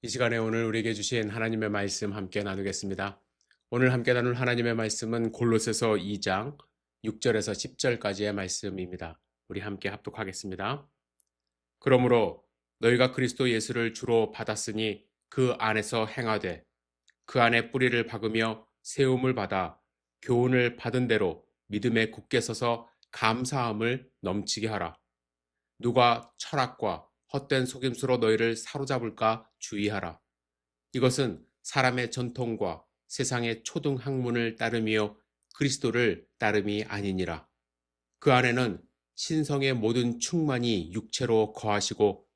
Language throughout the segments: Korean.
이 시간에 오늘 우리에게 주신 하나님의 말씀 함께 나누겠습니다. 오늘 함께 나눌 하나님의 말씀은 골로새서 2장 6절에서 10절까지의 말씀입니다. 우리 함께 합독하겠습니다. 그러므로 너희가 그리스도 예수를 주로 받았으니 그 안에서 행하되 그 안에 뿌리를 박으며 세움을 받아 교훈을 받은 대로 믿음에 굳게 서서 감사함을 넘치게 하라. 누가 철학과 헛된 속임수로 너희를 사로잡을까 주의하라. 이것은 사람의 전통과 세상의 초등 학문을 따름이요 그리스도를 따름이 아니니라. 그 안에는 신성의 모든 충만이 육체로 거하시고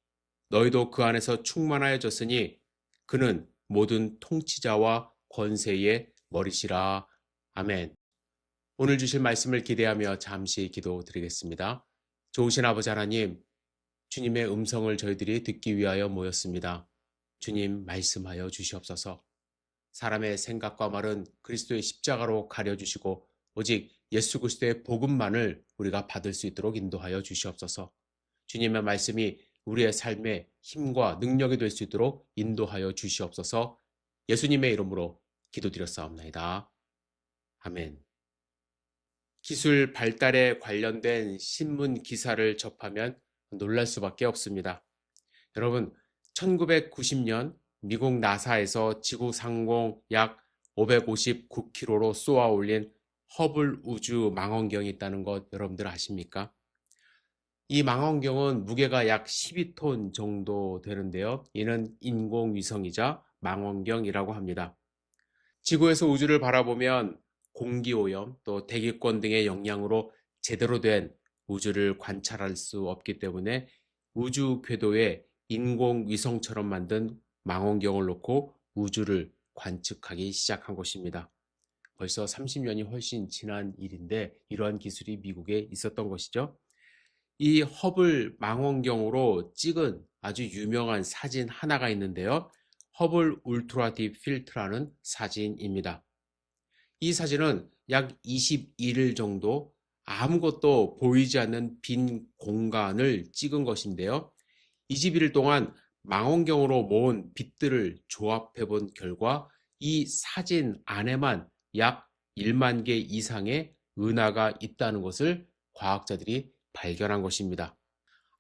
너희도 그 안에서 충만하여졌으니 그는 모든 통치자와 권세의 머리시라. 아멘. 오늘 주실 말씀을 기대하며 잠시 기도드리겠습니다. 좋으신 아버지 하나님, 주님의 음성을 저희들이 듣기 위하여 모였습니다. 주님 말씀하여 주시옵소서. 사람의 생각과 말은 그리스도의 십자가로 가려주시고 오직 예수 그리스도의 복음만을 우리가 받을 수 있도록 인도하여 주시옵소서. 주님의 말씀이 우리의 삶의 힘과 능력이 될 수 있도록 인도하여 주시옵소서. 예수님의 이름으로 기도드렸사옵나이다. 아멘. 기술 발달에 관련된 신문 기사를 접하면 놀랄 수밖에 없습니다. 여러분, 1990년 미국 나사에서 지구 상공 약 559km로 쏘아 올린 허블 우주 망원경이 있다는 것 여러분들 아십니까? 이 망원경은 무게가 약 12톤 정도 되는데요. 이는 인공위성이자 망원경이라고 합니다. 지구에서 우주를 바라보면 공기오염 또 대기권 등의 영향으로 제대로 된 우주를 관찰할 수 없기 때문에 우주 궤도에 인공위성처럼 만든 망원경을 놓고 우주를 관측하기 시작한 것입니다. 벌써 30년이 훨씬 지난 일인데 이러한 기술이 미국에 있었던 것이죠. 이 허블 망원경으로 찍은 아주 유명한 사진 하나가 있는데요. 허블 울트라 딥 필트라는 사진입니다. 이 사진은 약 21일 정도 아무것도 보이지 않는 빈 공간을 찍은 것인데요. 21일 동안 망원경으로 모은 빛들을 조합해 본 결과 이 사진 안에만 약 1만 개 이상의 은하가 있다는 것을 과학자들이 발견한 것입니다.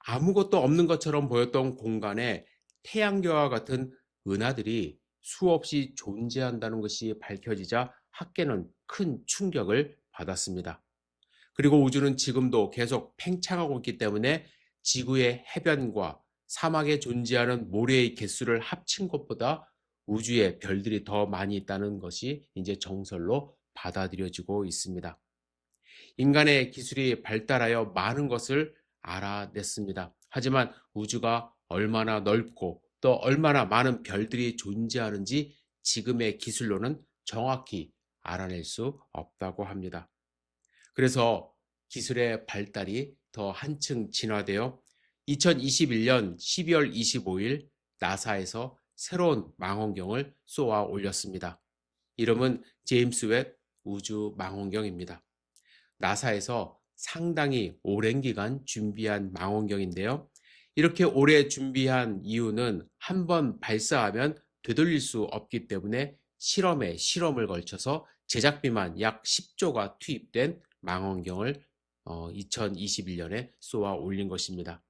아무것도 없는 것처럼 보였던 공간에 태양계와 같은 은하들이 수없이 존재한다는 것이 밝혀지자 학계는 큰 충격을 받았습니다. 그리고 우주는 지금도 계속 팽창하고 있기 때문에 지구의 해변과 사막에 존재하는 모래의 개수를 합친 것보다 우주에 별들이 더 많이 있다는 것이 이제 정설로 받아들여지고 있습니다. 인간의 기술이 발달하여 많은 것을 알아냈습니다. 하지만 우주가 얼마나 넓고 또 얼마나 많은 별들이 존재하는지 지금의 기술로는 정확히 알아낼 수 없다고 합니다. 그래서 기술의 발달이 더 한층 진화되어 2021년 12월 25일 나사에서 새로운 망원경을 쏘아 올렸습니다. 이름은 제임스 웹 우주 망원경입니다. 나사에서 상당히 오랜 기간 준비한 망원경인데요. 이렇게 오래 준비한 이유는 한 번 발사하면 되돌릴 수 없기 때문에 실험에 실험을 걸쳐서 제작비만 약 10조가 투입된 망원경을 2021년에 쏘아 올린 것입니다.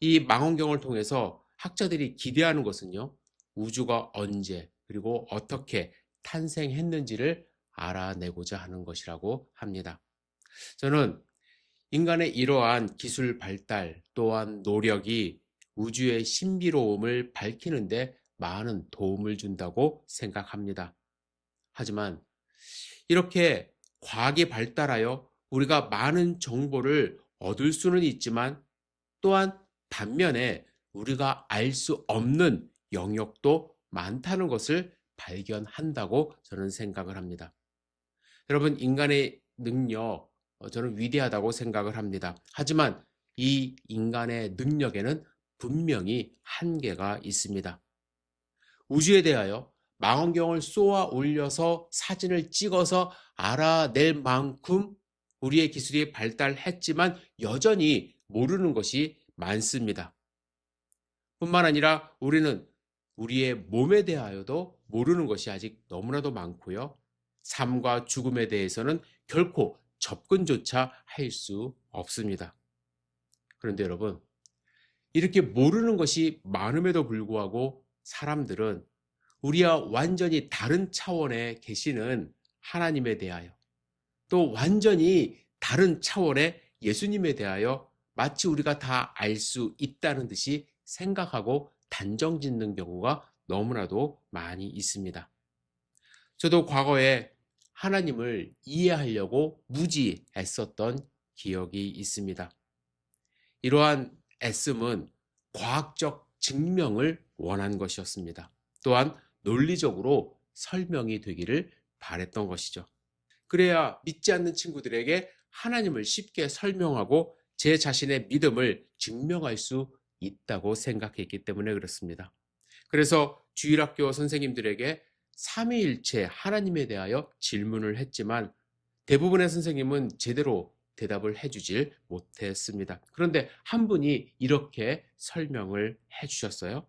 이 망원경을 통해서 학자들이 기대하는 것은요, 우주가 언제 그리고 어떻게 탄생했는지를 알아내고자 하는 것이라고 합니다. 저는 인간의 이러한 기술 발달 또한 노력이 우주의 신비로움을 밝히는데 많은 도움을 준다고 생각합니다. 하지만 이렇게 과학이 발달하여 우리가 많은 정보를 얻을 수는 있지만 또한 반면에 우리가 알 수 없는 영역도 많다는 것을 발견한다고 저는 생각을 합니다. 여러분, 인간의 능력, 저는 위대하다고 생각을 합니다. 하지만 이 인간의 능력에는 분명히 한계가 있습니다. 우주에 대하여 망원경을 쏘아 올려서 사진을 찍어서 알아낼 만큼 우리의 기술이 발달했지만 여전히 모르는 것이 많습니다. 뿐만 아니라 우리는 우리의 몸에 대하여도 모르는 것이 아직 너무나도 많고요. 삶과 죽음에 대해서는 결코 접근조차 할 수 없습니다. 그런데 여러분, 이렇게 모르는 것이 많음에도 불구하고 사람들은 우리와 완전히 다른 차원에 계시는 하나님에 대하여, 또 완전히 다른 차원의 예수님에 대하여 마치 우리가 다 알 수 있다는 듯이 생각하고 단정 짓는 경우가 너무나도 많이 있습니다. 저도 과거에 하나님을 이해하려고 무지 애썼던 기억이 있습니다. 이러한 애씀은 과학적 증명을 원한 것이었습니다. 또한 논리적으로 설명이 되기를 바랬던 것이죠. 그래야 믿지 않는 친구들에게 하나님을 쉽게 설명하고 제 자신의 믿음을 증명할 수 있다고 생각했기 때문에 그렇습니다. 그래서 주일학교 선생님들에게 삼위일체 하나님에 대하여 질문을 했지만 대부분의 선생님은 제대로 대답을 해주질 못했습니다. 그런데 한 분이 이렇게 설명을 해주셨어요.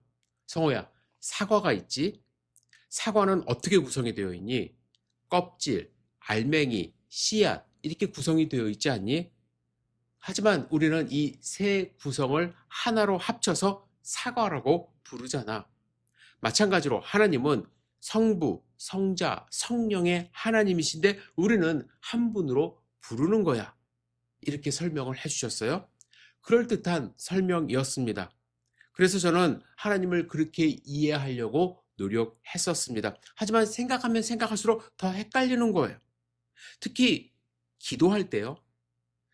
성호야, 사과가 있지? 사과는 어떻게 구성이 되어 있니? 껍질, 알맹이, 씨앗 이렇게 구성이 되어 있지 않니? 하지만 우리는 이 세 구성을 하나로 합쳐서 사과라고 부르잖아. 마찬가지로 하나님은 성부, 성자, 성령의 하나님이신데 우리는 한 분으로 부르는 거야. 이렇게 설명을 해주셨어요. 그럴듯한 설명이었습니다. 그래서 저는 하나님을 그렇게 이해하려고 노력했었습니다. 하지만 생각하면 생각할수록 더 헷갈리는 거예요. 특히 기도할 때요.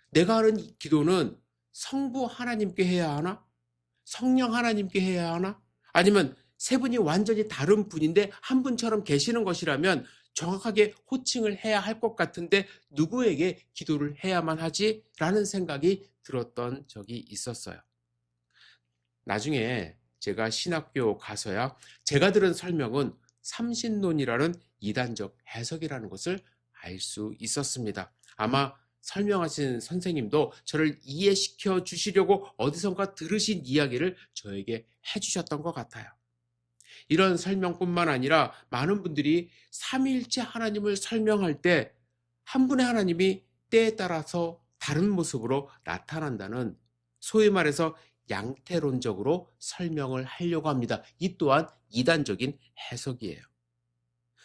내가 하는 기도는 성부 하나님께 해야 하나? 성령 하나님께 해야 하나? 아니면 세 분이 완전히 다른 분인데 한 분처럼 계시는 것이라면 정확하게 호칭을 해야 할 것 같은데 누구에게 기도를 해야만 하지? 라는 생각이 들었던 적이 있었어요. 나중에 제가 신학교 가서야 제가 들은 설명은 삼신론이라는 이단적 해석이라는 것을 알 수 있었습니다. 아마 설명하신 선생님도 저를 이해시켜 주시려고 어디선가 들으신 이야기를 저에게 해주셨던 것 같아요. 이런 설명뿐만 아니라 많은 분들이 삼위일체 하나님을 설명할 때 한 분의 하나님이 때에 따라서 다른 모습으로 나타난다는 소위 말해서 양태론적으로 설명을 하려고 합니다. 이 또한 이단적인 해석이에요.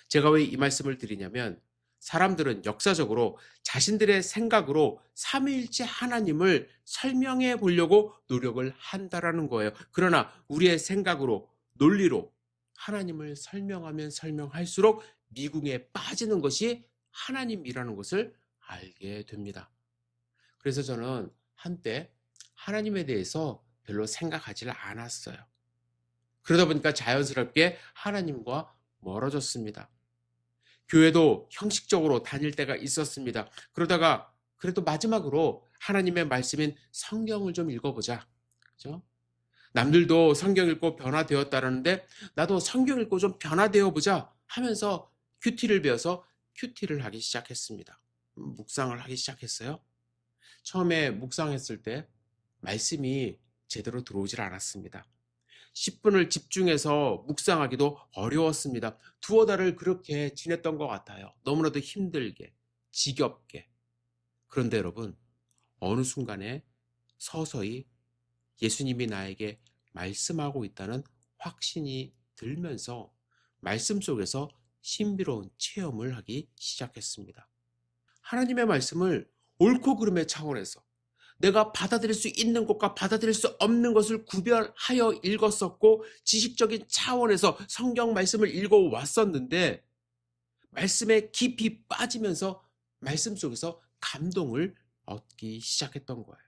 제가 왜 이 말씀을 드리냐면 사람들은 역사적으로 자신들의 생각으로 삼위일체 하나님을 설명해 보려고 노력을 한다라는 거예요. 그러나 우리의 생각으로 논리로 하나님을 설명하면 설명할수록 미궁에 빠지는 것이 하나님이라는 것을 알게 됩니다. 그래서 저는 한때 하나님에 대해서 별로 생각하지 않았어요. 그러다 보니까 자연스럽게 하나님과 멀어졌습니다. 교회도 형식적으로 다닐 때가 있었습니다. 그러다가 그래도 마지막으로 하나님의 말씀인 성경을 좀 읽어보자. 그죠? 남들도 성경 읽고 변화되었다는데 나도 성경 읽고 좀 변화되어 보자 하면서 큐티를 배워서 큐티를 하기 시작했습니다. 묵상을 하기 시작했어요. 처음에 묵상했을 때 말씀이 제대로 들어오질 않았습니다. 10분을 집중해서 묵상하기도 어려웠습니다. 두어 달을 그렇게 지냈던 것 같아요. 너무나도 힘들게, 지겹게. 그런데 여러분, 어느 순간에 서서히 예수님이 나에게 말씀하고 있다는 확신이 들면서 말씀 속에서 신비로운 체험을 하기 시작했습니다. 하나님의 말씀을 옳고 그름의 차원에서 내가 받아들일 수 있는 것과 받아들일 수 없는 것을 구별하여 읽었었고 지식적인 차원에서 성경 말씀을 읽어왔었는데 말씀에 깊이 빠지면서 말씀 속에서 감동을 얻기 시작했던 거예요.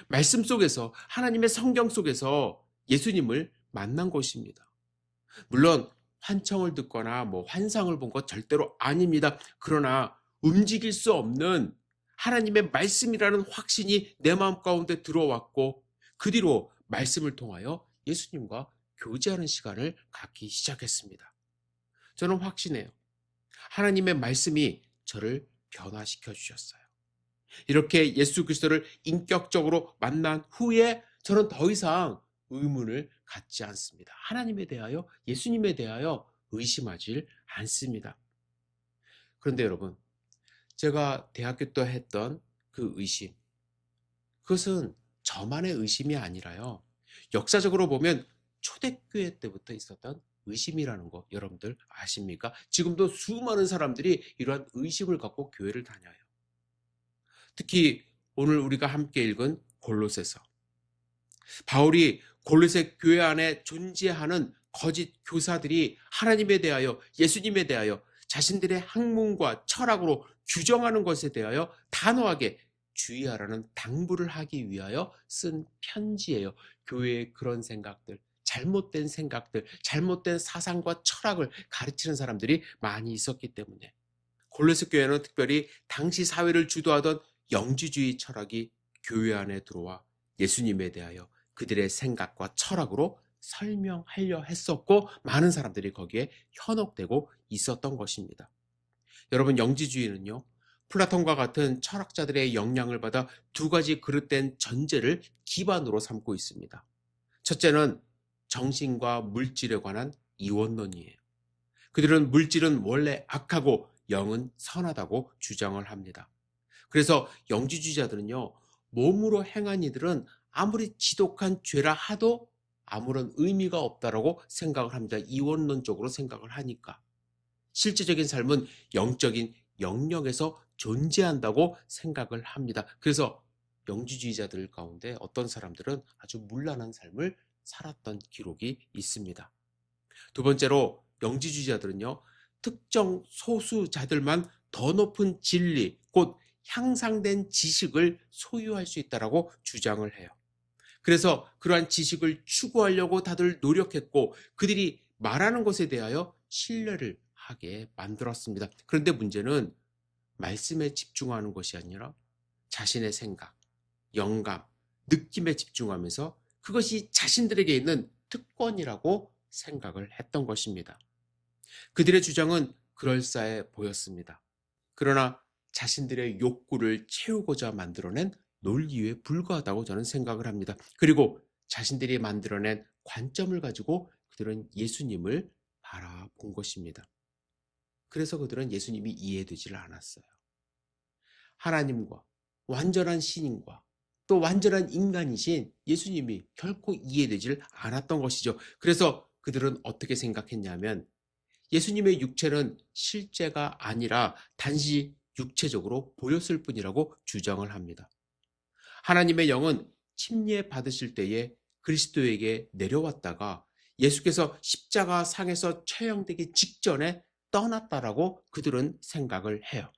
말씀 속에서 하나님의 성경 속에서 예수님을 만난 것입니다. 물론 환청을 듣거나 환상을 본 것 절대로 아닙니다. 그러나 움직일 수 없는 하나님의 말씀이라는 확신이 내 마음 가운데 들어왔고 그 뒤로 말씀을 통하여 예수님과 교제하는 시간을 갖기 시작했습니다. 저는 확신해요. 하나님의 말씀이 저를 변화시켜 주셨어요. 이렇게 예수 그리스도를 인격적으로 만난 후에 저는 더 이상 의문을 갖지 않습니다. 하나님에 대하여, 예수님에 대하여 의심하지 않습니다. 그런데 여러분, 제가 대학교 때 했던 그 의심, 그것은 저만의 의심이 아니라요, 역사적으로 보면 초대교회 때부터 있었던 의심이라는 거 여러분들 아십니까? 지금도 수많은 사람들이 이러한 의심을 갖고 교회를 다녀요. 특히 오늘 우리가 함께 읽은 골로새서, 바울이 골로새 교회 안에 존재하는 거짓 교사들이 하나님에 대하여, 예수님에 대하여 자신들의 학문과 철학으로 규정하는 것에 대하여 단호하게 주의하라는 당부를 하기 위하여 쓴 편지예요. 교회의 그런 생각들, 잘못된 생각들, 잘못된 사상과 철학을 가르치는 사람들이 많이 있었기 때문에, 골로새 교회는 특별히 당시 사회를 주도하던 영지주의 철학이 교회 안에 들어와 예수님에 대하여 그들의 생각과 철학으로 설명하려 했었고, 많은 사람들이 거기에 현혹되고 있었던 것입니다. 여러분, 영지주의는요, 플라톤과 같은 철학자들의 영향을 받아 두 가지 그릇된 전제를 기반으로 삼고 있습니다. 첫째는 정신과 물질에 관한 이원론이에요. 그들은 물질은 원래 악하고 영은 선하다고 주장을 합니다. 그래서 영지주의자들은요, 몸으로 행한 이들은 아무리 지독한 죄라 하도 아무런 의미가 없다라고 생각을 합니다. 이원론적으로 생각을 하니까. 실제적인 삶은 영적인 영역에서 존재한다고 생각을 합니다. 그래서 영지주의자들 가운데 어떤 사람들은 아주 문란한 삶을 살았던 기록이 있습니다. 두 번째로, 영지주의자들은요, 특정 소수자들만 더 높은 진리, 곧 향상된 지식을 소유할 수 있다라고 주장을 해요. 그래서 그러한 지식을 추구하려고 다들 노력했고, 그들이 말하는 것에 대하여 신뢰를 하게 만들었습니다. 그런데 문제는 말씀에 집중하는 것이 아니라 자신의 생각, 영감, 느낌에 집중하면서 그것이 자신들에게 있는 특권이라고 생각을 했던 것입니다. 그들의 주장은 그럴싸해 보였습니다. 그러나 자신들의 욕구를 채우고자 만들어낸 논리에 불과하다고 저는 생각을 합니다. 그리고 자신들이 만들어낸 관점을 가지고 그들은 예수님을 바라본 것입니다. 그래서 그들은 예수님이 이해되질 않았어요. 하나님과 완전한 신인과 또 완전한 인간이신 예수님이 결코 이해되질 않았던 것이죠. 그래서 그들은 어떻게 생각했냐면, 예수님의 육체는 실제가 아니라 단지 육체적으로 보였을 뿐이라고 주장을 합니다. 하나님의 영은 침례 받으실 때에 그리스도에게 내려왔다가 예수께서 십자가 상에서 처형되기 직전에 떠났다라고 그들은 생각을 해요.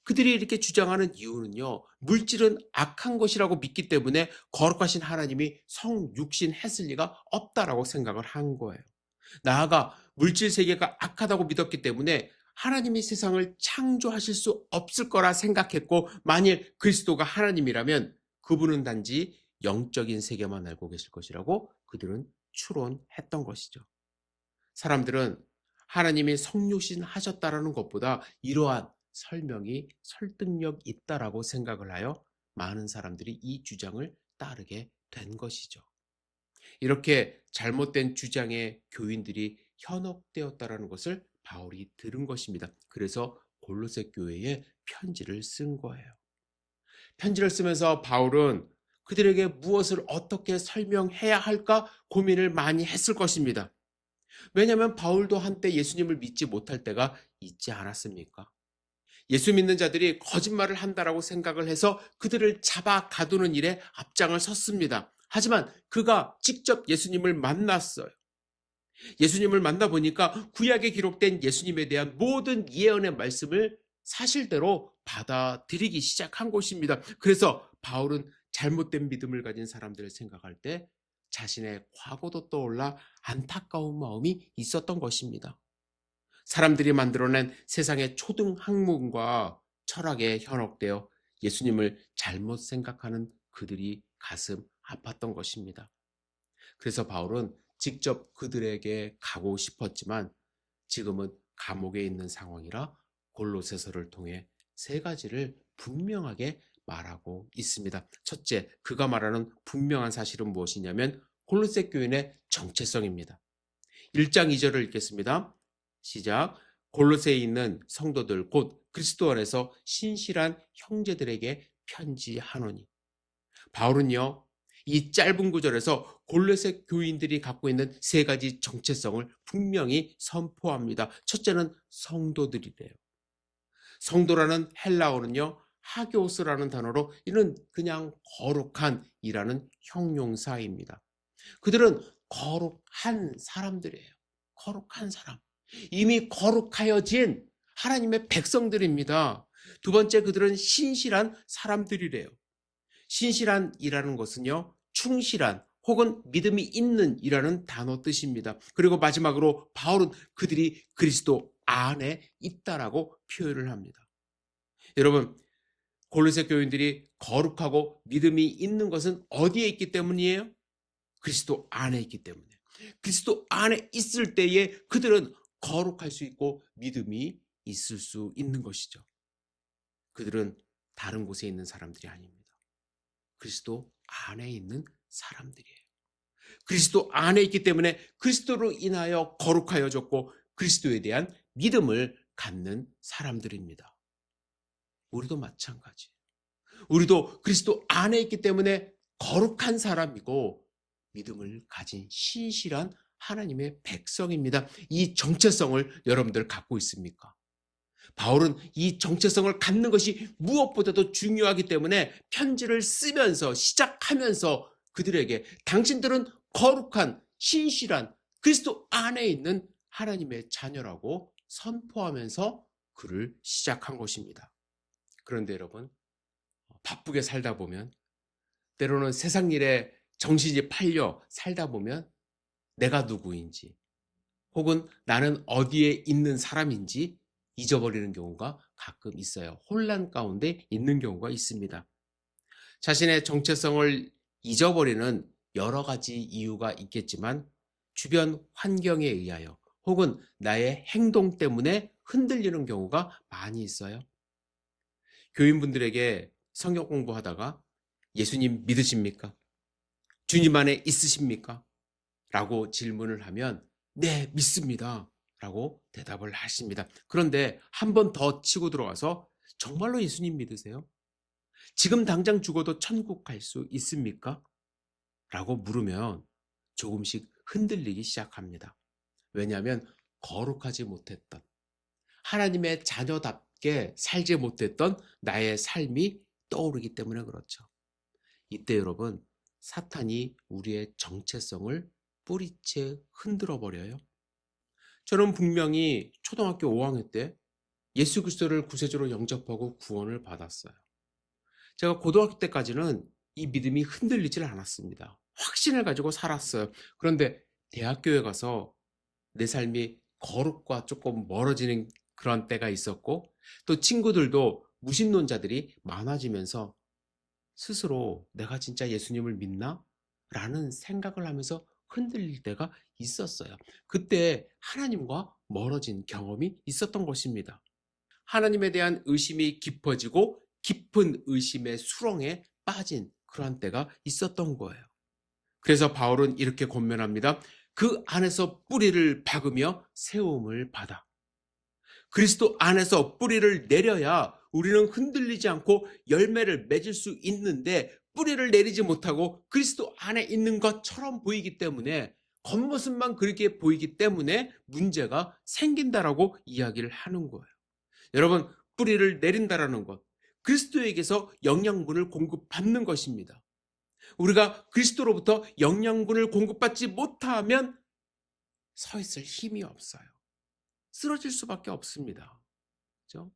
그들이 이렇게 주장하는 이유는요, 물질은 악한 것이라고 믿기 때문에 거룩하신 하나님이 성육신 했을 리가 없다라고 생각을 한 거예요. 나아가 물질 세계가 악하다고 믿었기 때문에 하나님이 세상을 창조하실 수 없을 거라 생각했고, 만일 그리스도가 하나님이라면 그분은 단지 영적인 세계만 알고 계실 것이라고 그들은 추론했던 것이죠. 사람들은 하나님이 성육신 하셨다라는 것보다 이러한 설명이 설득력 있다라고 생각을 하여 많은 사람들이 이 주장을 따르게 된 것이죠. 이렇게 잘못된 주장의 교인들이 현혹되었다라는 것을 바울이 들은 것입니다. 그래서 골로새 교회에 편지를 쓴 거예요. 편지를 쓰면서 바울은 그들에게 무엇을 어떻게 설명해야 할까 고민을 많이 했을 것입니다. 왜냐하면 바울도 한때 예수님을 믿지 못할 때가 있지 않았습니까? 예수 믿는 자들이 거짓말을 한다라고 생각을 해서 그들을 잡아 가두는 일에 앞장을 섰습니다. 하지만 그가 직접 예수님을 만났어요. 예수님을 만나보니까 구약에 기록된 예수님에 대한 모든 예언의 말씀을 사실대로 받아들이기 시작한 것입니다. 그래서 바울은 잘못된 믿음을 가진 사람들을 생각할 때 자신의 과거도 떠올라 안타까운 마음이 있었던 것입니다. 사람들이 만들어낸 세상의 초등 학문과 철학에 현혹되어 예수님을 잘못 생각하는 그들이 가슴 아팠던 것입니다. 그래서 바울은 직접 그들에게 가고 싶었지만 지금은 감옥에 있는 상황이라 골로새서를 통해 세 가지를 분명하게 말하고 있습니다. 첫째, 그가 말하는 분명한 사실은 무엇이냐면 골로새 교인의 정체성입니다. 1장 2절을 읽겠습니다. 시작. 골로새에 있는 성도들 곧 그리스도 안에서 신실한 형제들에게 편지하노니. 바울은요, 이 짧은 구절에서 골로새 교인들이 갖고 있는 세 가지 정체성을 분명히 선포합니다. 첫째는 성도들이래요. 성도라는 헬라어는요, 하교스라는 단어로 이는 그냥 거룩한이라는 형용사입니다. 그들은 거룩한 사람들이에요. 거룩한 사람. 이미 거룩하여진 하나님의 백성들입니다. 두 번째, 그들은 신실한 사람들이래요. 신실한이라는 것은요, 충실한 혹은 믿음이 있는 이라는 단어 뜻입니다. 그리고 마지막으로 바울은 그들이 그리스도 안에 있다라고 표현을 합니다. 여러분, 골로새 교인들이 거룩하고 믿음이 있는 것은 어디에 있기 때문이에요? 그리스도 안에 있기 때문에. 그리스도 안에 있을 때에 그들은 거룩할 수 있고 믿음이 있을 수 있는 것이죠. 그들은 다른 곳에 있는 사람들이 아닙니다. 그리스도 안에 있는 사람들이에요. 그리스도 안에 있기 때문에 그리스도로 인하여 거룩하여졌고 그리스도에 대한 믿음을 갖는 사람들입니다. 우리도 마찬가지예요. 우리도 그리스도 안에 있기 때문에 거룩한 사람이고 믿음을 가진 신실한 하나님의 백성입니다. 이 정체성을 여러분들 갖고 있습니까? 바울은 이 정체성을 갖는 것이 무엇보다도 중요하기 때문에 편지를 쓰면서 시작하면서 그들에게 당신들은 거룩한 신실한 그리스도 안에 있는 하나님의 자녀라고 선포하면서 글을 시작한 것입니다. 그런데 여러분, 바쁘게 살다 보면 때로는 세상 일에 정신이 팔려 살다 보면 내가 누구인지 혹은 나는 어디에 있는 사람인지 잊어버리는 경우가 가끔 있어요. 혼란 가운데 있는 경우가 있습니다. 자신의 정체성을 잊어버리는 여러 가지 이유가 있겠지만 주변 환경에 의하여 혹은 나의 행동 때문에 흔들리는 경우가 많이 있어요. 교인분들에게 성경 공부하다가 예수님 믿으십니까? 주님 안에 있으십니까? 라고 질문을 하면 네, 믿습니다. 라고 대답을 하십니다. 그런데 한 번 더 치고 들어와서 정말로 예수님 믿으세요? 지금 당장 죽어도 천국 갈 수 있습니까? 라고 물으면 조금씩 흔들리기 시작합니다. 왜냐하면 거룩하지 못했던 하나님의 자녀답게 살지 못했던 나의 삶이 떠오르기 때문에 그렇죠. 이때 여러분, 사탄이 우리의 정체성을 뿌리채 흔들어 버려요. 저는 분명히 초등학교 5학년 때 예수 그리스도를 구세주로 영접하고 구원을 받았어요. 제가 고등학교 때까지는 이 믿음이 흔들리질 않았습니다. 확신을 가지고 살았어요. 그런데 대학교에 가서 내 삶이 거룩과 조금 멀어지는 그런 때가 있었고 또 친구들도 무신론자들이 많아지면서 스스로 내가 진짜 예수님을 믿나? 라는 생각을 하면서 흔들릴 때가 있었어요. 그때 하나님과 멀어진 경험이 있었던 것입니다. 하나님에 대한 의심이 깊어지고 깊은 의심의 수렁에 빠진 그러한 때가 있었던 거예요. 그래서 바울은 이렇게 권면합니다. 그 안에서 뿌리를 박으며 세움을 받아. 그리스도 안에서 뿌리를 내려야 우리는 흔들리지 않고 열매를 맺을 수 있는데 뿌리를 내리지 못하고 그리스도 안에 있는 것처럼 보이기 때문에 겉모습만 그렇게 보이기 때문에 문제가 생긴다라고 이야기를 하는 거예요. 여러분, 뿌리를 내린다라는 것, 그리스도에게서 영양분을 공급받는 것입니다. 우리가 그리스도로부터 영양분을 공급받지 못하면 서 있을 힘이 없어요. 쓰러질 수밖에 없습니다. 그렇죠?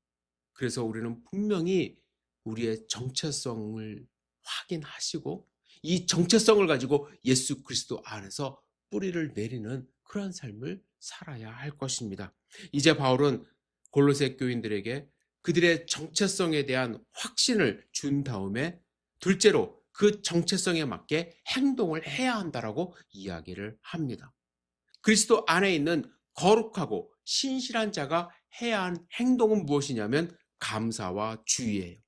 그래서 우리는 분명히 우리의 정체성을 확인하시고 이 정체성을 가지고 예수 그리스도 안에서 뿌리를 내리는 그런 삶을 살아야 할 것입니다. 이제 바울은 골로새 교인들에게 그들의 정체성에 대한 확신을 준 다음에 둘째로 그 정체성에 맞게 행동을 해야 한다라고 이야기를 합니다. 그리스도 안에 있는 거룩하고 신실한 자가 해야 한 행동은 무엇이냐면 감사와 주의예요.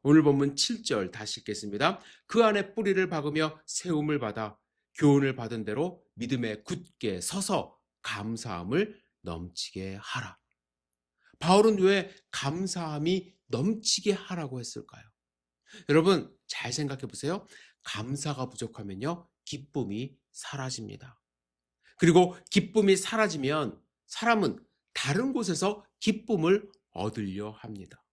오늘 본문 7절 다시 읽겠습니다. 그 안에 뿌리를 박으며 세움을 받아 교훈을 받은 대로 믿음에 굳게 서서 감사함을 넘치게 하라. 바울은 왜 감사함이 넘치게 하라고 했을까요? 여러분, 잘 생각해 보세요. 감사가 부족하면요, 기쁨이 사라집니다. 그리고 기쁨이 사라지면 사람은 다른 곳에서 기쁨을 얻으려 합니다.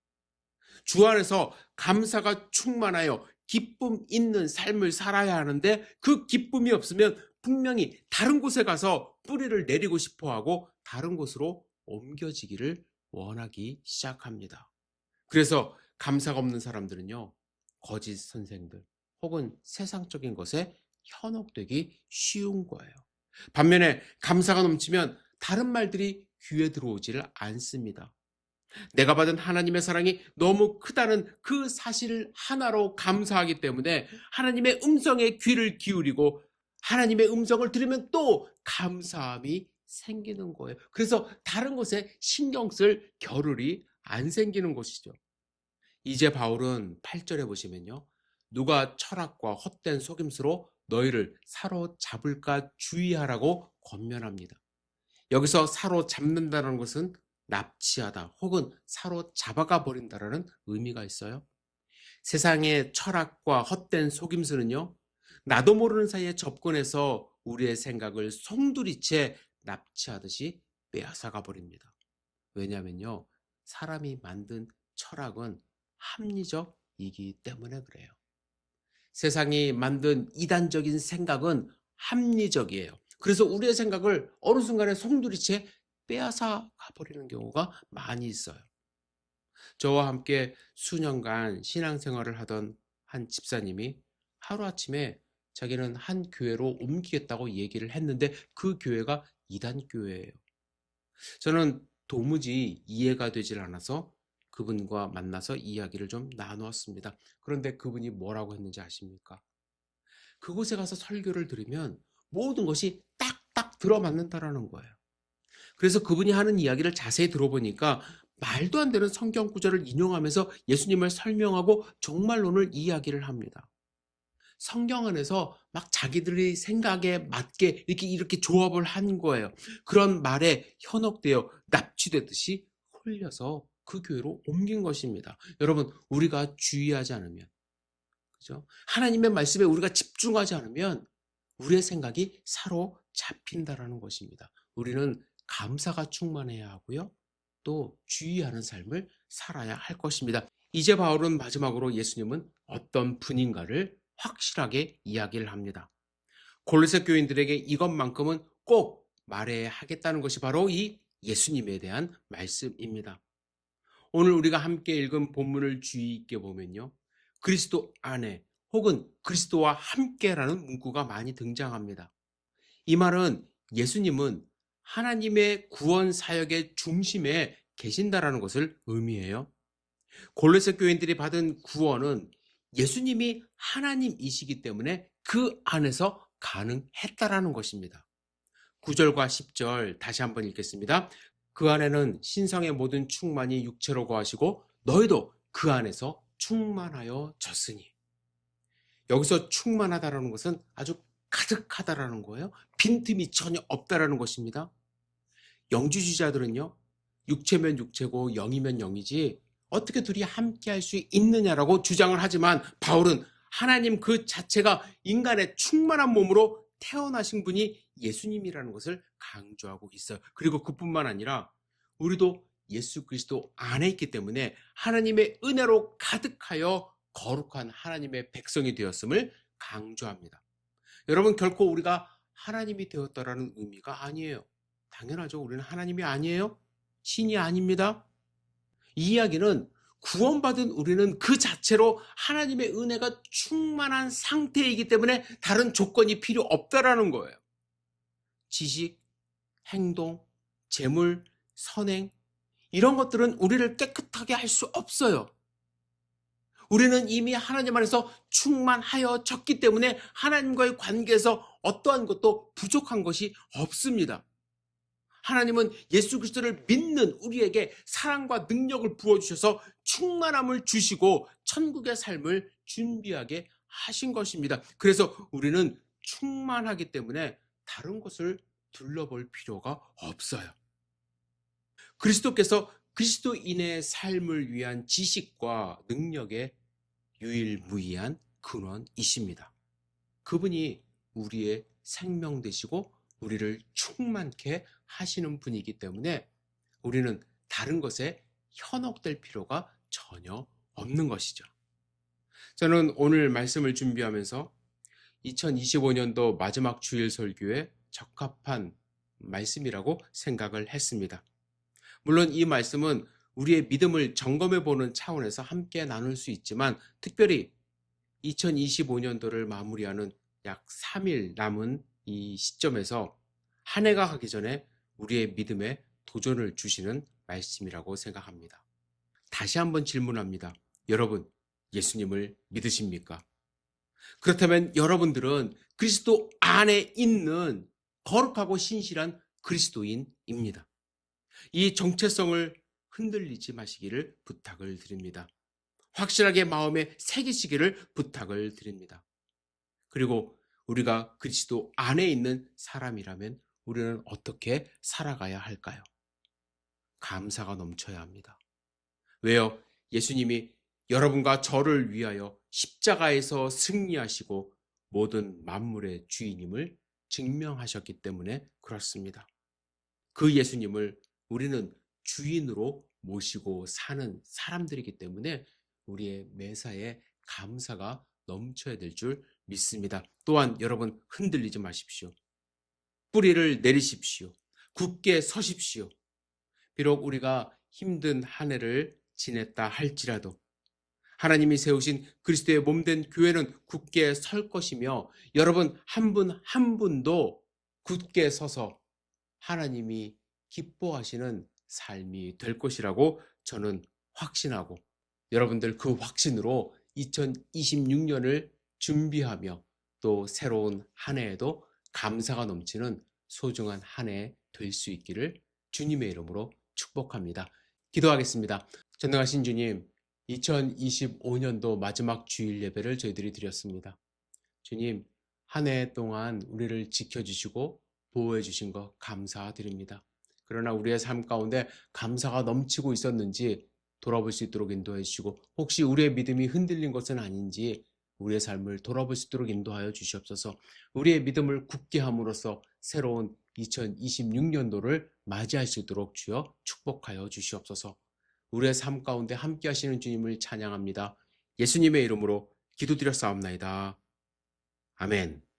주 안에서 감사가 충만하여 기쁨 있는 삶을 살아야 하는데, 그 기쁨이 없으면 분명히 다른 곳에 가서 뿌리를 내리고 싶어 하고 다른 곳으로 옮겨지기를 원하기 시작합니다. 그래서 감사가 없는 사람들은요, 거짓 선생들 혹은 세상적인 것에 현혹되기 쉬운 거예요. 반면에 감사가 넘치면 다른 말들이 귀에 들어오지를 않습니다. 내가 받은 하나님의 사랑이 너무 크다는 그 사실 하나로 감사하기 때문에 하나님의 음성에 귀를 기울이고 하나님의 음성을 들으면 또 감사함이 생기는 거예요. 그래서 다른 것에 신경 쓸 겨를이 안 생기는 것이죠. 이제 바울은 8절에 보시면요, 누가 철학과 헛된 속임수로 너희를 사로잡을까 주의하라고 권면합니다. 여기서 사로잡는다는 것은 납치하다 혹은 사로잡아가 버린다라는 의미가 있어요. 세상의 철학과 헛된 속임수는요, 나도 모르는 사이에 접근해서 우리의 생각을 송두리째 납치하듯이 빼앗아가 버립니다. 왜냐하면요, 사람이 만든 철학은 합리적이기 때문에 그래요. 세상이 만든 이단적인 생각은 합리적이에요. 그래서 우리의 생각을 어느 순간에 송두리째 빼앗아 가버리는 경우가 많이 있어요. 저와 함께 수년간 신앙생활을 하던 한 집사님이 하루아침에 자기는 한 교회로 옮기겠다고 얘기를 했는데, 그 교회가 이단교회예요. 저는 도무지 이해가 되질 않아서 그분과 만나서 이야기를 좀 나누었습니다. 그런데 그분이 뭐라고 했는지 아십니까? 그곳에 가서 설교를 들으면 모든 것이 딱딱 들어맞는다라는 거예요. 그래서 그분이 하는 이야기를 자세히 들어보니까 말도 안 되는 성경 구절을 인용하면서 예수님을 설명하고 종말론을 이야기를 합니다. 성경 안에서 막 자기들의 생각에 맞게 이렇게 조합을 한 거예요. 그런 말에 현혹되어 납치되듯이 홀려서 그 교회로 옮긴 것입니다. 여러분, 우리가 주의하지 않으면, 그죠? 하나님의 말씀에 우리가 집중하지 않으면 우리의 생각이 사로잡힌다라는 것입니다. 우리는 감사가 충만해야 하고요, 또 주의하는 삶을 살아야 할 것입니다. 이제 바울은 마지막으로 예수님은 어떤 분인가를 확실하게 이야기를 합니다. 골로새 교인들에게 이것만큼은 꼭 말해야 하겠다는 것이 바로 이 예수님에 대한 말씀입니다. 오늘 우리가 함께 읽은 본문을 주의 있게 보면요, 그리스도 안에 혹은 그리스도와 함께라는 문구가 많이 등장합니다. 이 말은 예수님은 하나님의 구원 사역의 중심에 계신다라는 것을 의미해요. 골로새 교인들이 받은 구원은 예수님이 하나님이시기 때문에 그 안에서 가능했다라는 것입니다. 9절과 10절 다시 한번 읽겠습니다. 그 안에는 신성의 모든 충만이 육체로 거하시고 너희도 그 안에서 충만하여 졌으니. 여기서 충만하다라는 것은 아주 가득하다라는 거예요. 빈틈이 전혀 없다라는 것입니다. 영주주의자들은요, 육체면 육체고 영이면 영이지 어떻게 둘이 함께 할 수 있느냐라고 주장을 하지만, 바울은 하나님 그 자체가 인간의 충만한 몸으로 태어나신 분이 예수님이라는 것을 강조하고 있어요. 그리고 그뿐만 아니라 우리도 예수 그리스도 안에 있기 때문에 하나님의 은혜로 가득하여 거룩한 하나님의 백성이 되었음을 강조합니다. 여러분, 결코 우리가 하나님이 되었다라는 의미가 아니에요. 당연하죠. 우리는 하나님이 아니에요. 신이 아닙니다. 이 이야기는 구원받은 우리는 그 자체로 하나님의 은혜가 충만한 상태이기 때문에 다른 조건이 필요 없다라는 거예요. 지식, 행동, 재물, 선행, 이런 것들은 우리를 깨끗하게 할 수 없어요. 우리는 이미 하나님 안에서 충만하여졌기 때문에 하나님과의 관계에서 어떠한 것도 부족한 것이 없습니다. 하나님은 예수 그리스도를 믿는 우리에게 사랑과 능력을 부어주셔서 충만함을 주시고 천국의 삶을 준비하게 하신 것입니다. 그래서 우리는 충만하기 때문에 다른 것을 둘러볼 필요가 없어요. 그리스도께서 그리스도인의 삶을 위한 지식과 능력의 유일무이한 근원이십니다. 그분이 우리의 생명 되시고 우리를 충만케 하시는 분이기 때문에 우리는 다른 것에 현혹될 필요가 전혀 없는 것이죠. 저는 오늘 말씀을 준비하면서 2025년도 마지막 주일 설교에 적합한 말씀이라고 생각을 했습니다. 물론 이 말씀은 우리의 믿음을 점검해 보는 차원에서 함께 나눌 수 있지만, 특별히 2025년도를 마무리하는 약 3일 남은 이 시점에서 한 해가 가기 전에 우리의 믿음에 도전을 주시는 말씀이라고 생각합니다. 다시 한번 질문합니다. 여러분, 예수님을 믿으십니까? 그렇다면 여러분들은 그리스도 안에 있는 거룩하고 신실한 그리스도인입니다. 이 정체성을 흔들리지 마시기를 부탁을 드립니다. 확실하게 마음에 새기시기를 부탁을 드립니다. 그리고 우리가 그리스도 안에 있는 사람이라면 우리는 어떻게 살아가야 할까요? 감사가 넘쳐야 합니다. 왜요? 예수님이 여러분과 저를 위하여 십자가에서 승리하시고 모든 만물의 주인임을 증명하셨기 때문에 그렇습니다. 그 예수님을 우리는 주인으로 모시고 사는 사람들이기 때문에 우리의 매사에 감사가 넘쳐야 될 줄 믿습니다. 또한 여러분, 흔들리지 마십시오. 뿌리를 내리십시오. 굳게 서십시오. 비록 우리가 힘든 한 해를 지냈다 할지라도 하나님이 세우신 그리스도의 몸된 교회는 굳게 설 것이며, 여러분 한 분 한 분도 굳게 서서 하나님이 기뻐하시는 삶이 될 것이라고 저는 확신하고, 여러분들 그 확신으로 2026년을 준비하며 또 새로운 한 해에도 감사가 넘치는 소중한 한 해 될 수 있기를 주님의 이름으로 축복합니다. 기도하겠습니다. 전능하신 주님, 2025년도 마지막 주일 예배를 저희들이 드렸습니다. 주님, 한 해 동안 우리를 지켜주시고 보호해 주신 것 감사드립니다. 그러나 우리의 삶 가운데 감사가 넘치고 있었는지 돌아볼 수 있도록 인도해 주시고, 혹시 우리의 믿음이 흔들린 것은 아닌지 우리의 삶을 돌아볼 수 있도록 인도하여 주시옵소서. 우리의 믿음을 굳게 함으로써 새로운 2026년도를 맞이할 수 있도록 주여 축복하여 주시옵소서. 우리의 삶 가운데 함께 하시는 주님을 찬양합니다. 예수님의 이름으로 기도드렸사옵나이다. 아멘.